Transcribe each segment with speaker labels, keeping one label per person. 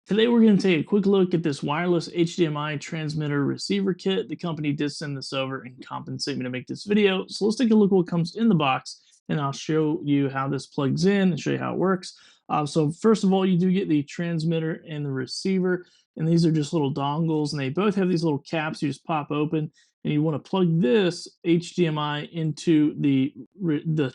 Speaker 1: Today we're going to take a quick look at this wireless HDMI transmitter receiver kit. The company did send this over and compensate me to make this video. So let's take a look at what comes in the box and I'll show you how this plugs in and show you how it works. So first of all, you do get the transmitter and the receiver, and these are just little dongles, and they both have these little caps you just pop open, and you want to plug this HDMI into the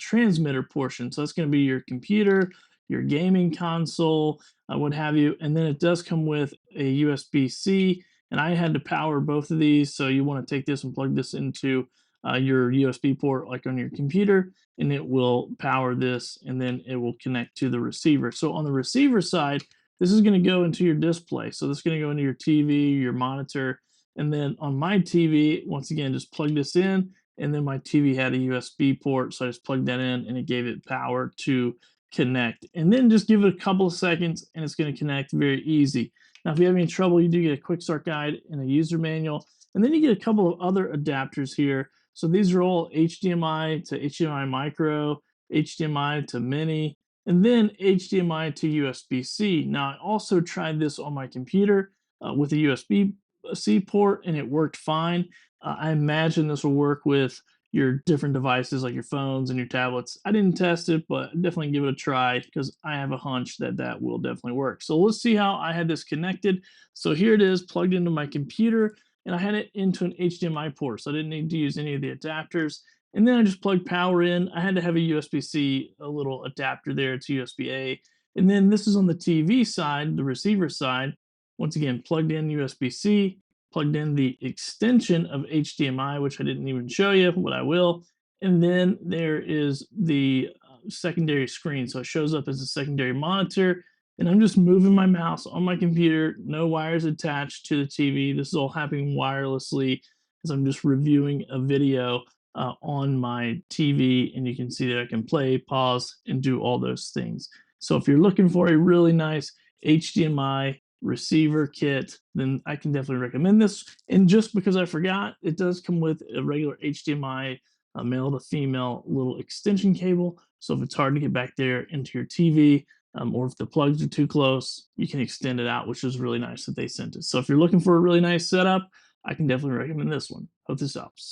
Speaker 1: transmitter portion. So that's going to be your computer, your gaming console, what have you. And then it does come with a USB-C, and I had to power both of these. So you want to take this and plug this into your USB port, like on your computer, and it will power this, and then it will connect to the receiver. So on the receiver side, this is going to go into your display. So this is going to go into your TV, your monitor, and then on my TV, once again, just plug this in, and then my TV had a USB port, so I just plugged that in, and it gave it power to connect. And then just give it a couple of seconds, and it's going to connect very easy. Now, if you have any trouble, you do get a quick start guide and a user manual, and then you get a couple of other adapters here. So these are all HDMI to HDMI micro, HDMI to mini, and then HDMI to USB-C. Now, I also tried this on my computer with a USB-C port, and it worked fine. I imagine this will work with your different devices like your phones and your tablets. I didn't test it, but definitely give it a try because I have a hunch that that will definitely work. So let's see how I had this connected. So here it is plugged into my computer, and I had it into an HDMI port, so I didn't need to use any of the adapters. And then I just plugged power in. I had to have a USB-C, a little adapter there to USB-A. And then this is on the TV side, the receiver side. Once again, plugged in USB-C, plugged in the extension of HDMI, which I didn't even show you, but I will. And then there is the secondary screen. So it shows up as a secondary monitor. And I'm just moving my mouse on my computer, no wires attached to the TV. This is all happening wirelessly as I'm just reviewing a video on my TV. And you can see that I can play, pause, and do all those things. So if you're looking for a really nice HDMI receiver kit, then I can definitely recommend this. And just because I forgot, it does come with a regular HDMI male to female little extension cable. So if it's hard to get back there into your TV, or if the plugs are too close, you can extend it out, which is really nice that they sent it. So if you're looking for a really nice setup, I can definitely recommend this one. Hope this helps.